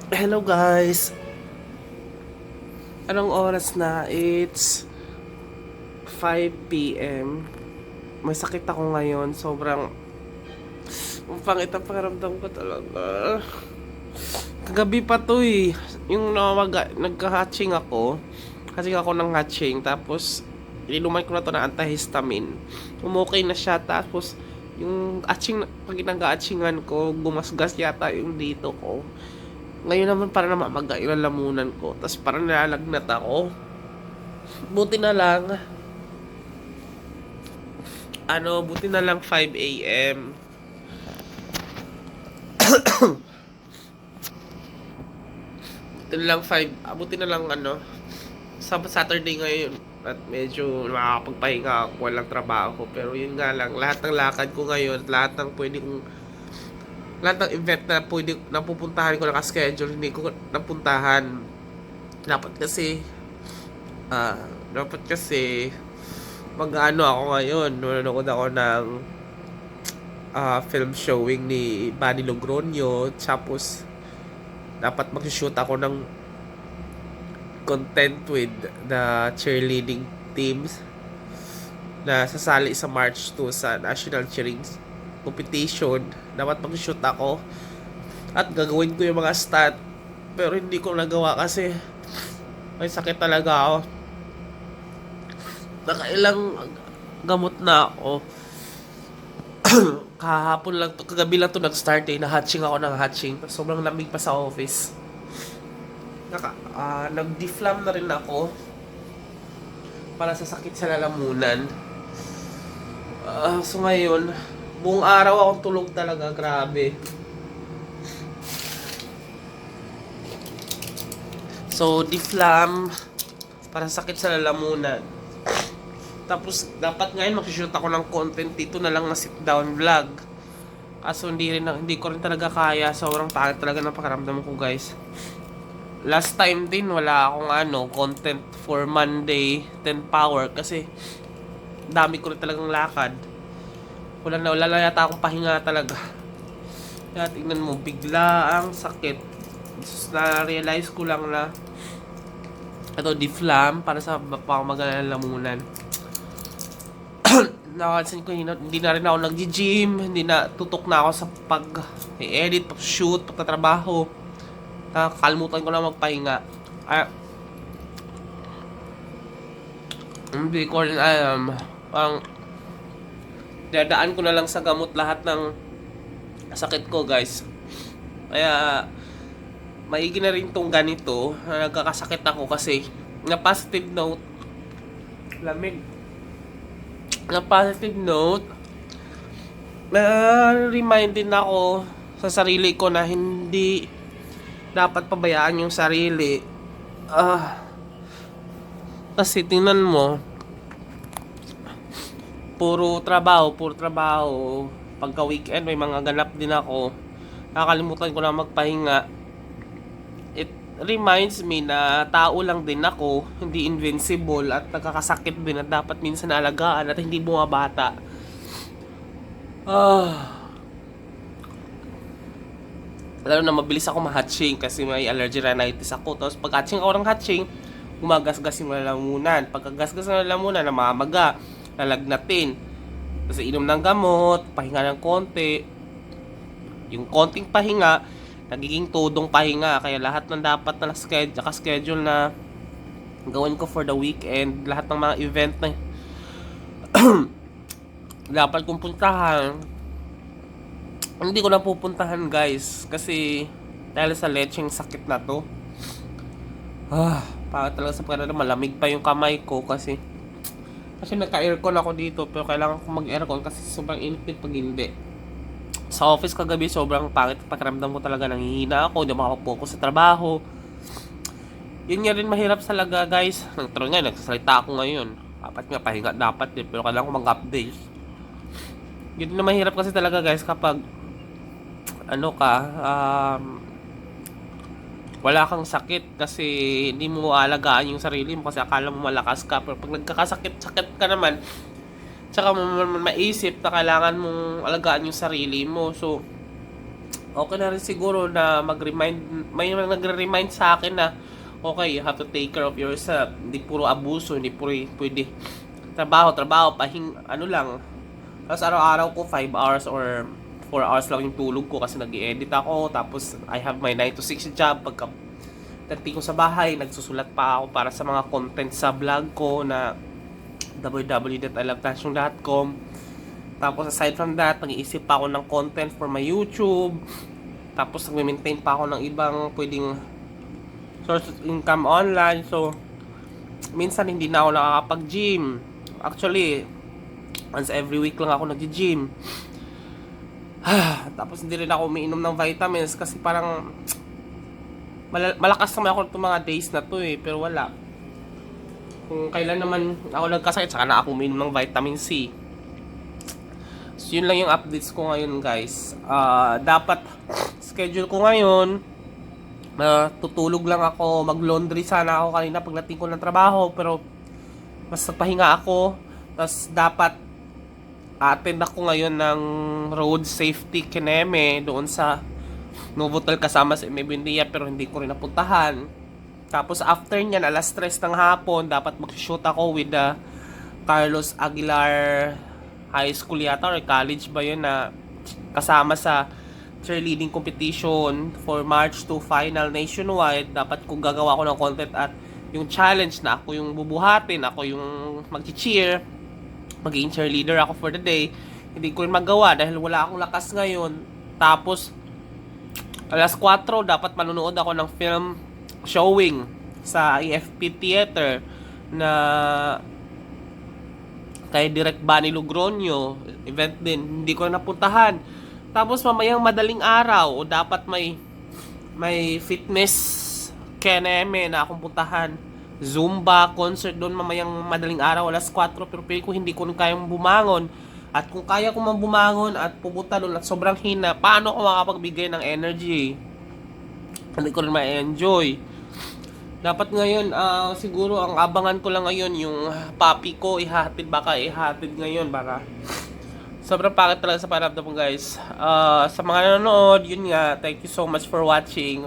Hello guys! Anong oras na? It's 5 p.m. May sakit ako ngayon. Sobrang pangit ang pakiramdam ko talaga. Kagabi pa to eh. Yung nagka-hatching ako. Hatching ako ng hatching. Tapos, ininuman ko na to na antihistamine. Umokay na siya. Tapos, yung hatching, pag nag-hatchingan ko, gumasgas yata yung dito ko. Ngayon naman para na mamaga yung lamunan ko. Tapos parang nalalagnat ako. Buti na lang. Buti na lang 5 a.m. Buti na lang 5. Buti na lang Saturday ngayon. At medyo makakapagpahinga ako. Walang trabaho. Pero yun nga lang. Lahat ng lakad ko ngayon. Lahat ng pwede kong lahat ng event na pwede napupuntahan ko naka-schedule, hindi ko napuntahan. Dapat kasi dapat kasi mag-ano ako ngayon. Nanonood ako ng film showing ni Bunny Logronio. Tapos dapat mag-shoot ako ng content with the cheerleading teams na sasali sa March 2 sa National Cheering Competition. Dapat mag-shoot ako at gagawin ko yung mga stat, pero hindi ko nagawa kasi may sakit talaga ako. Nakailang gamot na ako. Kahapon lang to, kagabi lang to nag-start eh. Na-hatching ako ng hatching. Sobrang lamig pa sa office. Nag-deflam na rin ako para sa sakit sa lalamunan. So ngayon, buong araw akong tulog talaga, grabe. So, deflam para sa sakit sa lalamunan. Tapos, dapat ngayon mag-shoot ako ng content dito na lang na sit-down vlog. Kaso hindi ko rin talaga kaya. Sobrang pangit talaga ng pakiramdam ko, guys. Last time din, wala akong content for Monday 10 Power kasi dami ko rin talagang lakad. Wala na yata akong pahinga talaga. Kaya tingnan mo, bigla ang sakit. Na-realize ko lang na ito, deflam para sa pamagalan ng lamunan. Nakapansin ko, hindi na rin ako nag-gym, hindi na tutok na ako sa pag-edit, pag-shoot, pagtatrabaho. Nakakalimutan ko na magpahinga. Hindi ko rin alam. Dadaan ko na lang sa gamot lahat ng sakit ko, guys. Kaya maigi na rin tong ganito na nagkakasakit ako kasi na positive note lamig na positive note na remind din ako sa sarili ko na hindi dapat pabayaan yung sarili. Kasi tingnan mo, puro trabaho. Pagka weekend may mga ganap din ako, nakakalimutan ko na magpahinga. It reminds me na tao lang din ako, hindi invincible, at nagkakasakit din at dapat minsan alagaan at hindi bumabata. Lalo na mabilis ako ma-hatching kasi may allergy rhinitis ako. Tapos pag hatching ako ng hatching, gumagasgas yung lalamunan. Pagkagasgas ng lalamunan, namamaga, lalagnatin. Tapos inom ng gamot, pahinga ng konti. Yung konting pahinga, nagiging tudong pahinga. Kaya lahat ng dapat na naka-schedule na gawin ko for the weekend, lahat ng mga event na dapat kong puntahan, hindi ko na pupuntahan, guys, kasi dahil sa lecheng sakit na to. Bakit talaga sa pakiramdam, malamig pa yung kamay ko kasi nagka-aircon ako dito, pero kailangan ko mag-aircon kasi sobrang init pag hindi. Sa office kagabi, sobrang pangit pakiramdam ko talaga, nanghihina ako, hindi makapag-focus sa trabaho. Yun nga rin mahirap talaga, guys. Nagsasalita ako ngayon. Dapat nga pahinga dapat eh, pero kailangan ko mag-update. Yun na mahirap kasi talaga, guys, kapag wala kang sakit kasi hindi mo aalagaan yung sarili mo kasi akala mo malakas ka, pero pag nagkakasakit ka naman, tsaka mo maisip na kailangan mong alagaan yung sarili mo. So okay na rin siguro na mag-remind, may nagre-remind sa akin na okay, you have to take care of yourself. Hindi puro abuso, hindi puro pwede trabaho, ano lang. Tapos araw-araw ko 5 hours or 4 hours lang yung tulog ko kasi nag-edit ako. Tapos I have my 9 to 6 job. Pagka 30 ko sa bahay, nagsusulat pa ako para sa mga content sa vlog ko na www.ilovefashion.com. Tapos aside from that, nag-iisip pa ako ng content for my YouTube. Tapos nag-maintain pa ako ng ibang pwedeng source of income online. So, minsan hindi na ako nakakapag-gym. Actually, once every week lang ako nag-gym. Tapos hindi rin ako umiinom ng vitamins kasi parang malakas naman ako itong mga days na to eh. Pero wala. Kung kailan naman ako nagkasakit, saka na ako umiinom ng vitamin C. So, yun lang yung updates ko ngayon, guys. Dapat schedule ko ngayon, tutulog lang ako, mag-laundry sana ako kanina pagdating ko ng trabaho, pero mas nagpahinga ako. Tapos dapat attend ako ngayon ng road safety kineme doon sa Novotel kasama sa Buendia, pero hindi ko rin napuntahan. Tapos after nyan, alas 3 ng hapon, dapat mag-shoot ako with the Carlos Aguilar High School yata or college ba yun, na kasama sa cheerleading competition for March 2 final nationwide. Dapat kung gagawa ko ng content at yung challenge na ako yung bubuhatin, ako yung mag-cheer, magiging cheerleader ako for the day, hindi ko rin magawa dahil wala akong lakas ngayon. Tapos alas 4 dapat manunood ako ng film showing sa AFP Theater na kay Direct Bani Logronio event din, hindi ko na napuntahan. Tapos mamayang madaling araw dapat may fitness KNM na akong puntahan, Zumba concert doon mamayang madaling araw alas 4, pero ko hindi ko kayang bumangon. At kung kaya ko man bumangon at pupunta doon at sobrang hina, paano ako makapagbigay ng energy? Hindi ko rin ma-enjoy. Dapat ngayon, siguro ang abangan ko lang ngayon yung papi ko, baka ihatid ngayon, baka. Sobrang pangit talaga sa paramdam mo, guys. Sa mga nanonood, yun nga, thank you so much for watching.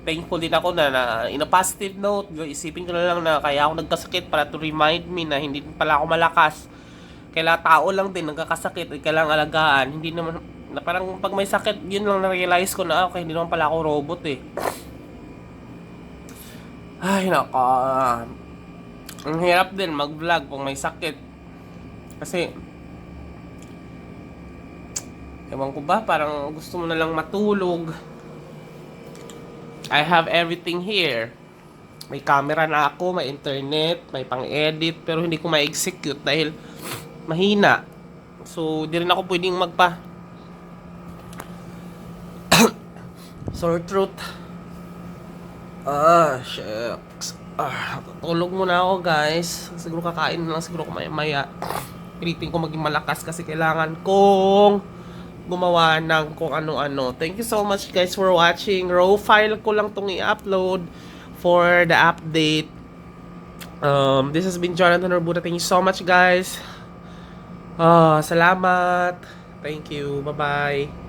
Thankful din ako na in a positive note, isipin ko na lang na kaya ako nagkasakit para to remind me na hindi pala ako malakas. Kailangan tao lang din nagkakasakit at kailangan alagaan. Hindi naman, na parang pag may sakit, yun lang na-realize ko na okay, hindi naman pala ako robot eh. Ay, naka. Ang hirap din mag-vlog kung may sakit. Kasi, ewan ko ba, parang gusto mo na lang matulog. I have everything here. May camera na ako, may internet, may pang-edit, pero hindi ko ma-execute dahil mahina. So, di rin ako pwedeng sore throat. Shucks. Tulog muna ako, guys. Siguro kakain na lang siguro ko maya. Pilitin ko maging malakas kasi kailangan kong gumawa ng kung ano-ano. Thank you so much, guys, for watching. Raw file ko lang itong i-upload for the update. This has been Jonathan Orbuda. Thank you so much, guys. Salamat. Thank you. Bye-bye.